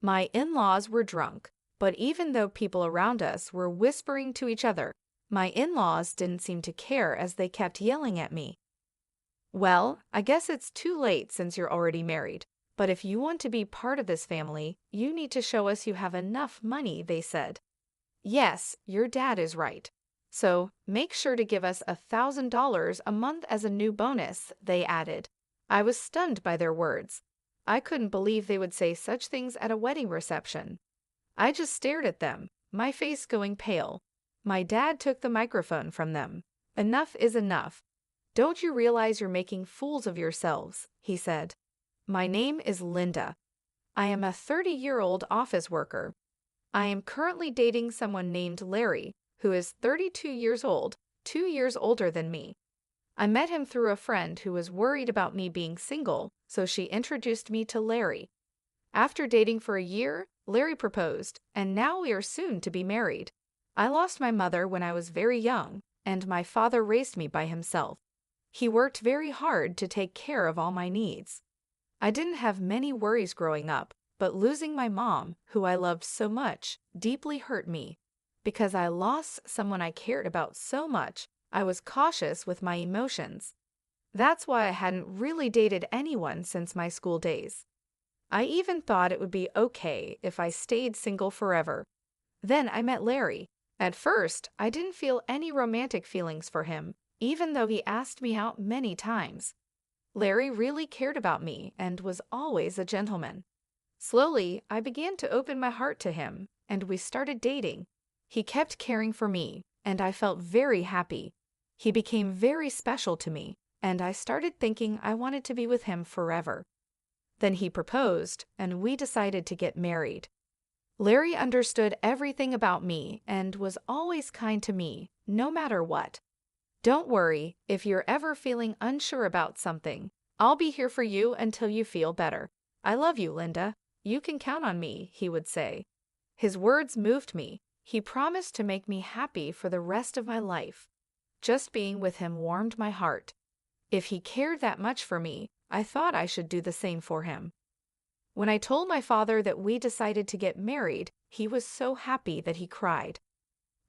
My in-laws were drunk, but even though people around us were whispering to each other, my in-laws didn't seem to care as they kept yelling at me. "Well, I guess it's too late since you're already married, but if you want to be part of this family, you need to show us you have enough money," they said. "Yes, your dad is right. So, make sure to give us $1,000 a month as a new bonus," they added. I was stunned by their words. I couldn't believe they would say such things at a wedding reception. I just stared at them, my face going pale. My dad took the microphone from them. "Enough is enough. Don't you realize you're making fools of yourselves?" he said. "My name is Linda. I am a 30-year-old office worker. I am currently dating someone named Larry, who is 32 years old, 2 years older than me. I met him through a friend who was worried about me being single, so she introduced me to Larry. After dating for a year, Larry proposed, and now we are soon to be married. I lost my mother when I was very young, and my father raised me by himself. He worked very hard to take care of all my needs. I didn't have many worries growing up, but losing my mom, who I loved so much, deeply hurt me. Because I lost someone I cared about so much, I was cautious with my emotions. That's why I hadn't really dated anyone since my school days. I even thought it would be okay if I stayed single forever. Then I met Larry. At first, I didn't feel any romantic feelings for him, even though he asked me out many times. Larry really cared about me and was always a gentleman. Slowly, I began to open my heart to him, and we started dating. He kept caring for me, and I felt very happy. He became very special to me, and I started thinking I wanted to be with him forever. Then he proposed, and we decided to get married. Larry understood everything about me and was always kind to me, no matter what. "Don't worry, if you're ever feeling unsure about something, I'll be here for you until you feel better. I love you, Linda. You can count on me," he would say. His words moved me. He promised to make me happy for the rest of my life. Just being with him warmed my heart. If he cared that much for me, I thought I should do the same for him. When I told my father that we decided to get married, he was so happy that he cried.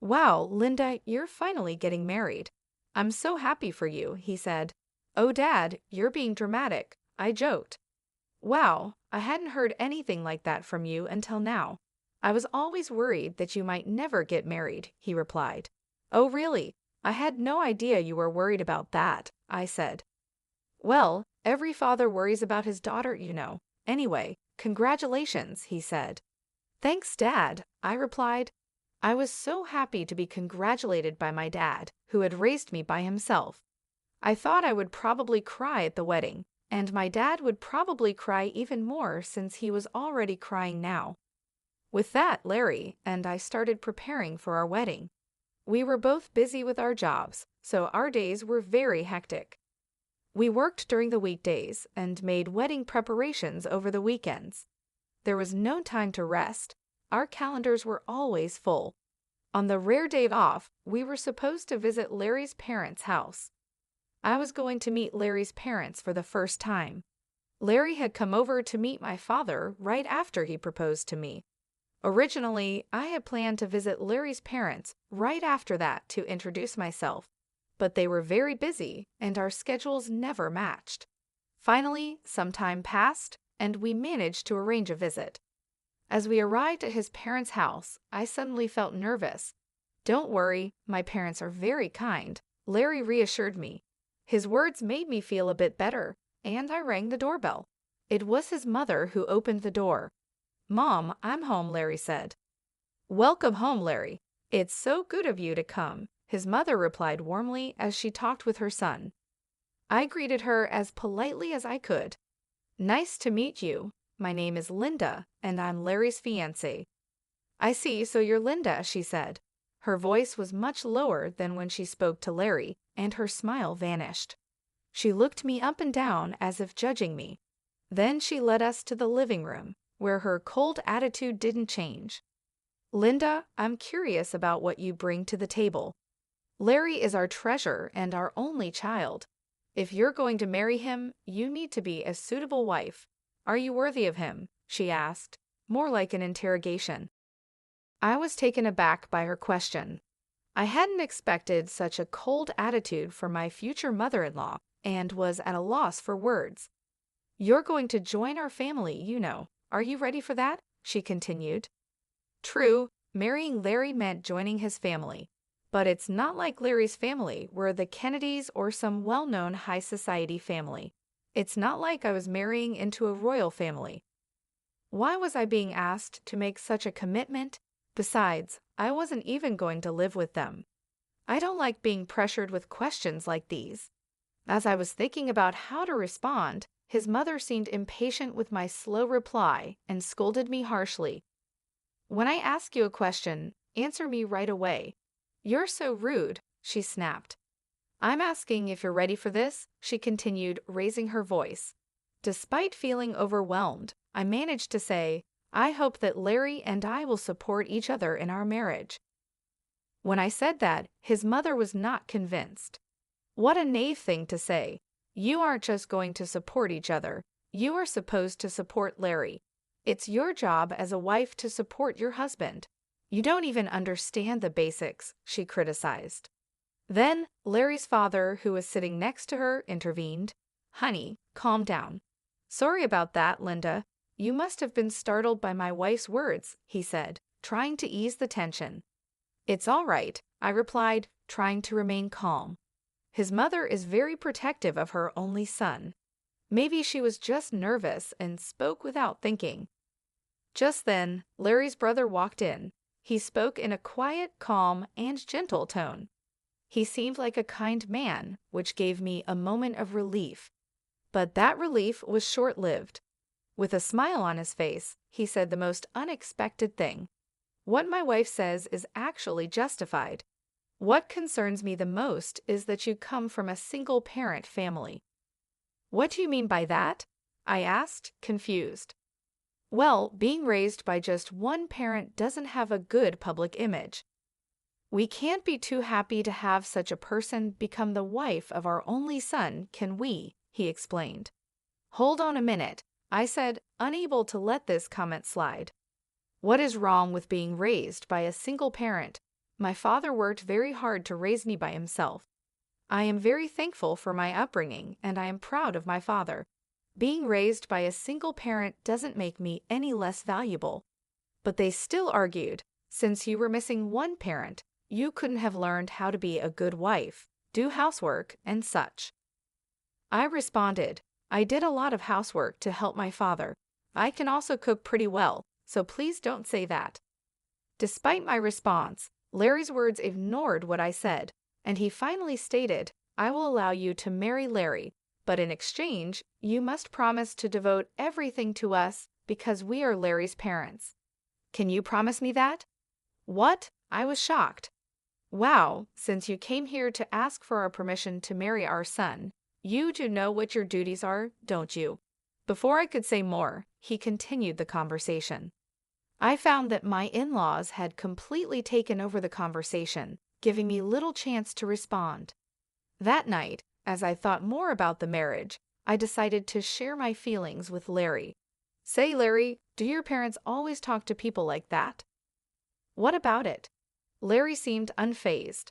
"Wow, Linda, you're finally getting married. I'm so happy for you," he said. "Oh, Dad, you're being dramatic," I joked. "Wow, I hadn't heard anything like that from you until now. I was always worried that you might never get married," he replied. "Oh, really? I had no idea you were worried about that," I said. "Well, every father worries about his daughter, you know. Anyway, congratulations," he said. "Thanks, Dad," I replied. I was so happy to be congratulated by my dad, who had raised me by himself. I thought I would probably cry at the wedding, and my dad would probably cry even more since he was already crying now. With that, Larry and I started preparing for our wedding. We were both busy with our jobs, so our days were very hectic. We worked during the weekdays and made wedding preparations over the weekends. There was no time to rest. Our calendars were always full. On the rare day off, we were supposed to visit Larry's parents' house. I was going to meet Larry's parents for the first time. Larry had come over to meet my father right after he proposed to me. Originally, I had planned to visit Larry's parents right after that to introduce myself, but they were very busy and our schedules never matched. Finally, some time passed, and we managed to arrange a visit. As we arrived at his parents' house, I suddenly felt nervous. "Don't worry, my parents are very kind," Larry reassured me. His words made me feel a bit better, and I rang the doorbell. It was his mother who opened the door. "Mom, I'm home," Larry said. "Welcome home, Larry. It's so good of you to come," his mother replied warmly as she talked with her son. I greeted her as politely as I could. "Nice to meet you. My name is Linda, and I'm Larry's fiancée." "I see, so you're Linda," she said. Her voice was much lower than when she spoke to Larry, and her smile vanished. She looked me up and down as if judging me. Then she led us to the living room, where her cold attitude didn't change. "Linda, I'm curious about what you bring to the table. Larry is our treasure and our only child. If you're going to marry him, you need to be a suitable wife. Are you worthy of him?" she asked. more like an interrogation. I was taken aback by her question. I hadn't expected such a cold attitude from my future mother-in-law and was at a loss for words. "You're going to join our family, you know. Are you ready for that?" she continued. True, marrying Larry meant joining his family. But it's not like Larry's family were the Kennedys or some well-known high society family. It's not like I was marrying into a royal family. Why was I being asked to make such a commitment? Besides, I wasn't even going to live with them. I don't like being pressured with questions like these. As I was thinking about how to respond, his mother seemed impatient with my slow reply and scolded me harshly. "When I ask you a question, answer me right away. You're so rude," she snapped. "I'm asking if you're ready for this," she continued, raising her voice. Despite feeling overwhelmed, I managed to say, "I hope that Larry and I will support each other in our marriage." When I said that, his mother was not convinced. What a naive thing to say. You aren't just going to support each other. You are supposed to support Larry. It's your job as a wife to support your husband. You don't even understand the basics, she criticized. Then, Larry's father, who was sitting next to her, intervened. "Honey, calm down." "Sorry about that, Linda. You must have been startled by my wife's words," he said, trying to ease the tension. "It's all right," I replied, trying to remain calm. His mother is very protective of her only son. Maybe she was just nervous and spoke without thinking. Just then, Larry's brother walked in. He spoke in a quiet, calm, and gentle tone. He seemed like a kind man, which gave me a moment of relief. But that relief was short-lived. With a smile on his face, he said the most unexpected thing. "What my wife says is actually justified. What concerns me the most is that you come from a single-parent family." "What do you mean by that?" I asked, confused. "Well, being raised by just one parent doesn't have a good public image. We can't be too happy to have such a person become the wife of our only son, can we?" he explained. "Hold on a minute," I said, unable to let this comment slide. "What is wrong with being raised by a single parent? My father worked very hard to raise me by himself. I am very thankful for my upbringing, and I am proud of my father. Being raised by a single parent doesn't make me any less valuable." But they still argued, since you were missing one parent, you couldn't have learned how to be a good wife, do housework, and such. I responded, "I did a lot of housework to help my father. I can also cook pretty well, so please don't say that." Despite my response, Larry's words ignored what I said, and he finally stated, "I will allow you to marry Larry, but in exchange, you must promise to devote everything to us because we are Larry's parents. Can you promise me that?" "What?" I was shocked. "Wow, since you came here to ask for our permission to marry our son, you do know what your duties are, don't you?" Before I could say more, he continued the conversation. I found that my in-laws had completely taken over the conversation, giving me little chance to respond. That night, as I thought more about the marriage, I decided to share my feelings with Larry. "Say, Larry, do your parents always talk to people like that?" "What about it?" Larry seemed unfazed.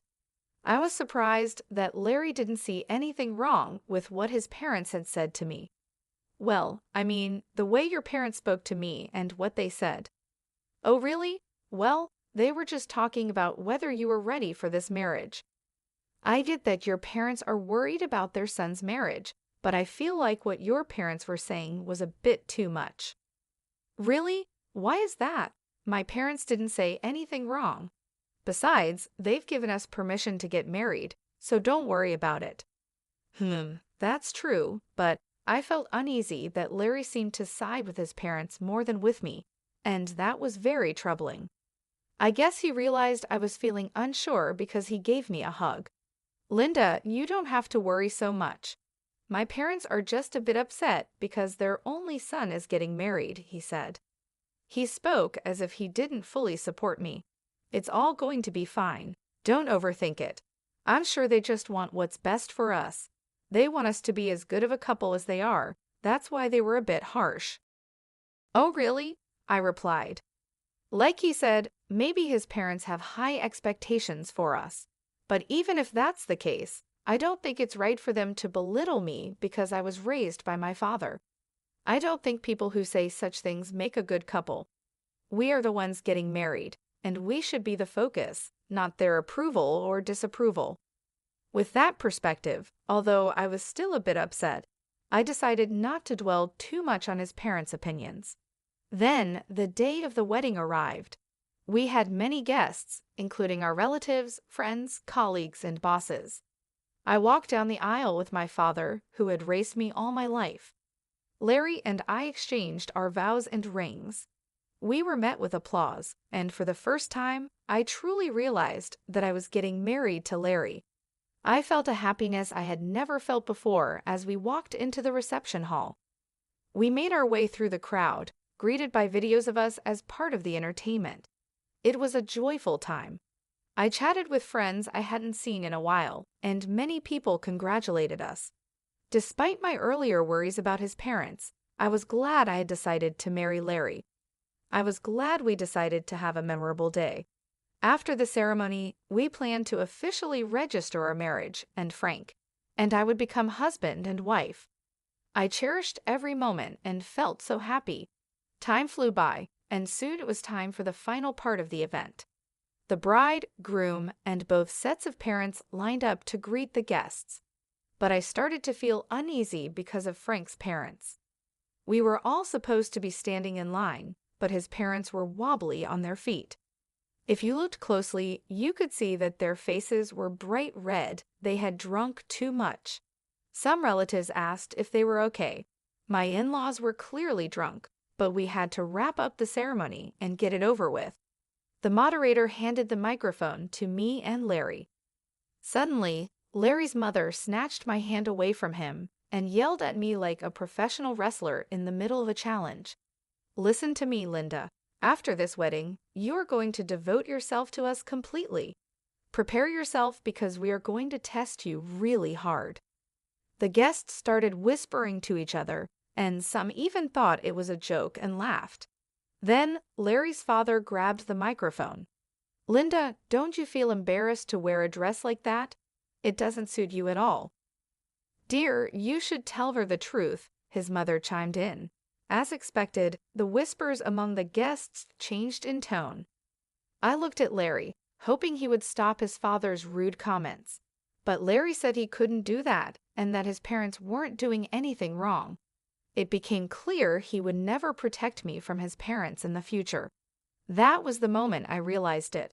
I was surprised that Larry didn't see anything wrong with what his parents had said to me. "Well, I mean, the way your parents spoke to me and what they said." "Oh, really? Well, they were just talking about whether you were ready for this marriage." "I get that your parents are worried about their son's marriage, but I feel like what your parents were saying was a bit too much." "Really? Why is that? My parents didn't say anything wrong. Besides, they've given us permission to get married, so don't worry about it." That's true, but I felt uneasy that Larry seemed to side with his parents more than with me, and that was very troubling. I guess he realized I was feeling unsure because he gave me a hug. "Linda, you don't have to worry so much. My parents are just a bit upset because their only son is getting married," he said. He spoke as if he didn't fully support me. "It's all going to be fine. Don't overthink it. I'm sure they just want what's best for us. They want us to be as good of a couple as they are. That's why they were a bit harsh." "Oh, really?" I replied. Like he said, maybe his parents have high expectations for us. But even if that's the case, I don't think it's right for them to belittle me because I was raised by my father. I don't think people who say such things make a good couple. We are the ones getting married, and we should be the focus, not their approval or disapproval. With that perspective, although I was still a bit upset, I decided not to dwell too much on his parents' opinions. Then, the day of the wedding arrived. We had many guests, including our relatives, friends, colleagues, and bosses. I walked down the aisle with my father, who had raised me all my life. Larry and I exchanged our vows and rings. We were met with applause, and for the first time, I truly realized that I was getting married to Larry. I felt a happiness I had never felt before as we walked into the reception hall. We made our way through the crowd, greeted by videos of us as part of the entertainment. It was a joyful time. I chatted with friends I hadn't seen in a while, and many people congratulated us. Despite my earlier worries about his parents, I was glad I had decided to marry Larry. I was glad we decided to have a memorable day. After the ceremony, we planned to officially register our marriage and Frank, and I would become husband and wife. I cherished every moment and felt so happy. Time flew by, and soon it was time for the final part of the event. The bride, groom, and both sets of parents lined up to greet the guests. But I started to feel uneasy because of Frank's parents. We were all supposed to be standing in line, but his parents were wobbly on their feet. If you looked closely, you could see that their faces were bright red. They had drunk too much. Some relatives asked if they were okay. My in-laws were clearly drunk, but we had to wrap up the ceremony and get it over with. The moderator handed the microphone to me and Larry. Suddenly, Larry's mother snatched my hand away from him and yelled at me like a professional wrestler in the middle of a challenge. Listen to me, Linda. After this wedding, you are going to devote yourself to us completely. Prepare yourself because we are going to test you really hard. The guests started whispering to each other, and some even thought it was a joke and laughed. Then Larry's father grabbed the microphone. Linda, don't you feel embarrassed to wear a dress like that? It doesn't suit you at all. Dear, you should tell her the truth, his mother chimed in. As expected, the whispers among the guests changed in tone. I looked at Larry, hoping he would stop his father's rude comments. But Larry said he couldn't do that and that his parents weren't doing anything wrong. It became clear he would never protect me from his parents in the future. That was the moment I realized it.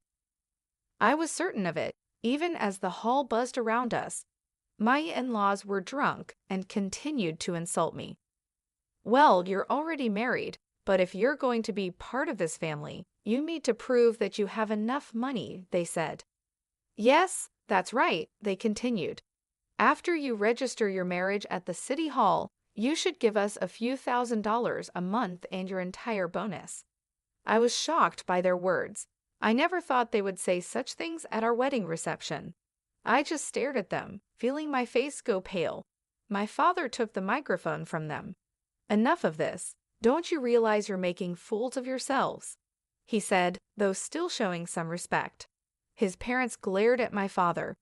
I was certain of it, even as the hall buzzed around us. My in-laws were drunk and continued to insult me. Well, you're already married, but if you're going to be part of this family, you need to prove that you have enough money, they said. Yes, that's right, they continued. After you register your marriage at the city hall, you should give us a few $1,000s a month and your entire bonus. I was shocked by their words. I never thought they would say such things at our wedding reception. I just stared at them, feeling my face go pale. My father took the microphone from them. Enough of this. Don't you realize you're making fools of yourselves? He said, though still showing some respect. His parents glared at my father.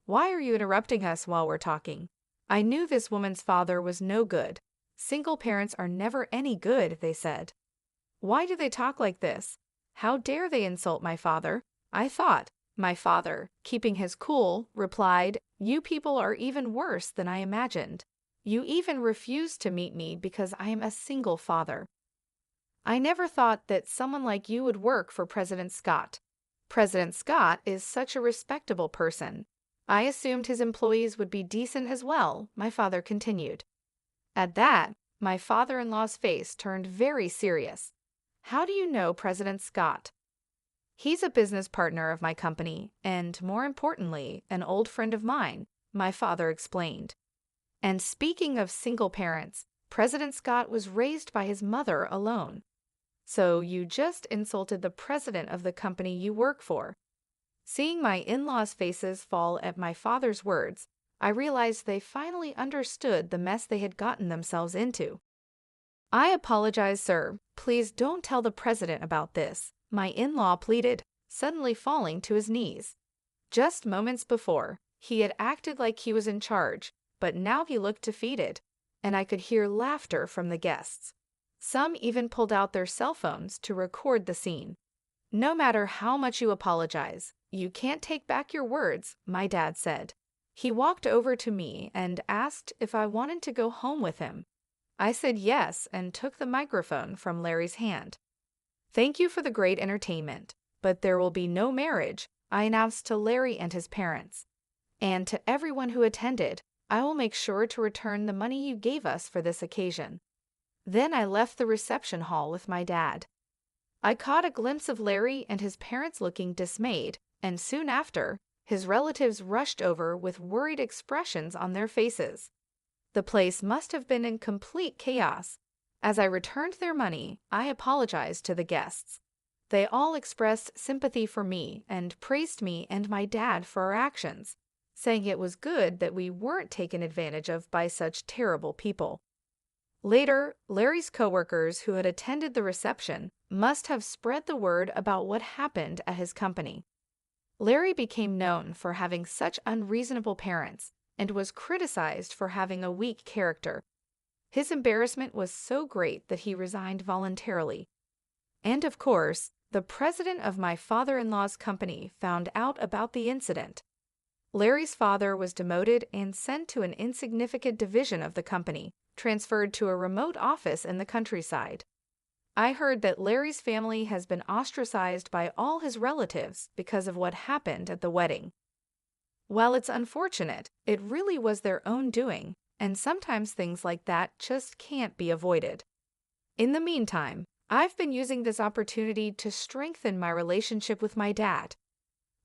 Why are you interrupting us while we're talking? I knew this woman's father was no good. Single parents are never any good, they said. Why do they talk like this? How dare they insult my father? I thought. My father, keeping his cool, replied, You people are even worse than I imagined. You even refuse to meet me because I am a single father. I never thought that someone like you would work for President Scott. President Scott is such a respectable person. I assumed his employees would be decent as well, my father continued. At that, my father-in-law's face turned very serious. How do you know President Scott? He's a business partner of my company, and more importantly, an old friend of mine, my father explained. And speaking of single parents, President Scott was raised by his mother alone. So you just insulted the president of the company you work for. Seeing my in-laws' faces fall at my father's words, I realized they finally understood the mess they had gotten themselves into. "I apologize, sir. Please don't tell the president about this," my in-law pleaded, suddenly falling to his knees. Just moments before, he had acted like he was in charge, but now he looked defeated, and I could hear laughter from the guests. Some even pulled out their cell phones to record the scene. "No matter how much you apologize, you can't take back your words," my dad said. He walked over to me and asked if I wanted to go home with him. I said yes and took the microphone from Larry's hand. "Thank you for the great entertainment, but there will be no marriage," I announced to Larry and his parents. "And to everyone who attended, I will make sure to return the money you gave us for this occasion." Then I left the reception hall with my dad. I caught a glimpse of Larry and his parents looking dismayed, and soon after, his relatives rushed over with worried expressions on their faces. The place must have been in complete chaos. As I returned their money, I apologized to the guests. They all expressed sympathy for me and praised me and my dad for our actions, saying it was good that we weren't taken advantage of by such terrible people. Later, Larry's coworkers who had attended the reception must have spread the word about what happened at his company. Larry became known for having such unreasonable parents and was criticized for having a weak character. His embarrassment was so great that he resigned voluntarily. And of course, the president of my father-in-law's company found out about the incident. Larry's father was demoted and sent to an insignificant division of the company, transferred to a remote office in the countryside. I heard that Larry's family has been ostracized by all his relatives because of what happened at the wedding. While it's unfortunate, it really was their own doing, and sometimes things like that just can't be avoided. In the meantime, I've been using this opportunity to strengthen my relationship with my dad.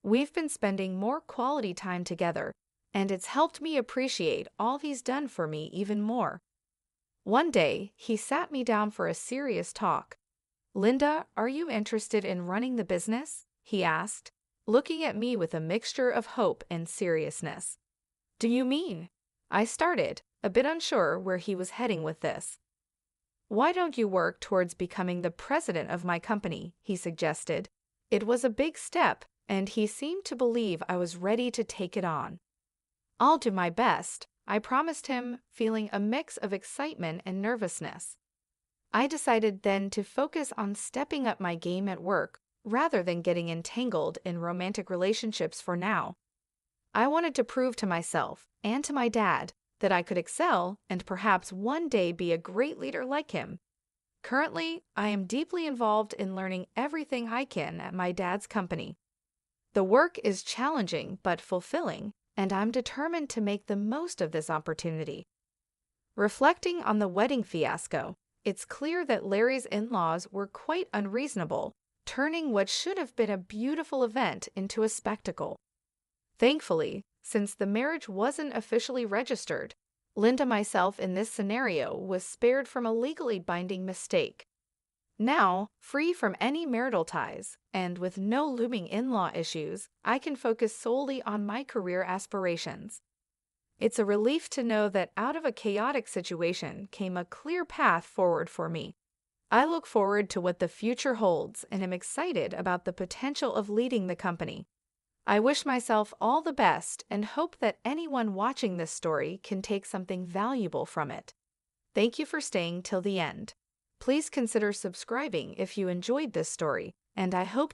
We've been spending more quality time together, and it's helped me appreciate all he's done for me even more. One day, he sat me down for a serious talk. "Linda, are you interested in running the business?" he asked, looking at me with a mixture of hope and seriousness. "Do you mean?" I started, a bit unsure where he was heading with this. "Why don't you work towards becoming the president of my company?" he suggested. It was a big step, and he seemed to believe I was ready to take it on. "I'll do my best," I promised him, feeling a mix of excitement and nervousness. I decided then to focus on stepping up my game at work rather than getting entangled in romantic relationships for now. I wanted to prove to myself and to my dad that I could excel and perhaps one day be a great leader like him. Currently, I am deeply involved in learning everything I can at my dad's company. The work is challenging but fulfilling, and I'm determined to make the most of this opportunity. Reflecting on the wedding fiasco, it's clear that Larry's in-laws were quite unreasonable, turning what should have been a beautiful event into a spectacle. Thankfully, since the marriage wasn't officially registered, Linda myself in this scenario was spared from a legally binding mistake. Now, free from any marital ties, and with no looming in-law issues, I can focus solely on my career aspirations. It's a relief to know that out of a chaotic situation came a clear path forward for me. I look forward to what the future holds and am excited about the potential of leading the company. I wish myself all the best and hope that anyone watching this story can take something valuable from it. Thank you for staying till the end. Please consider subscribing if you enjoyed this story, and I hope to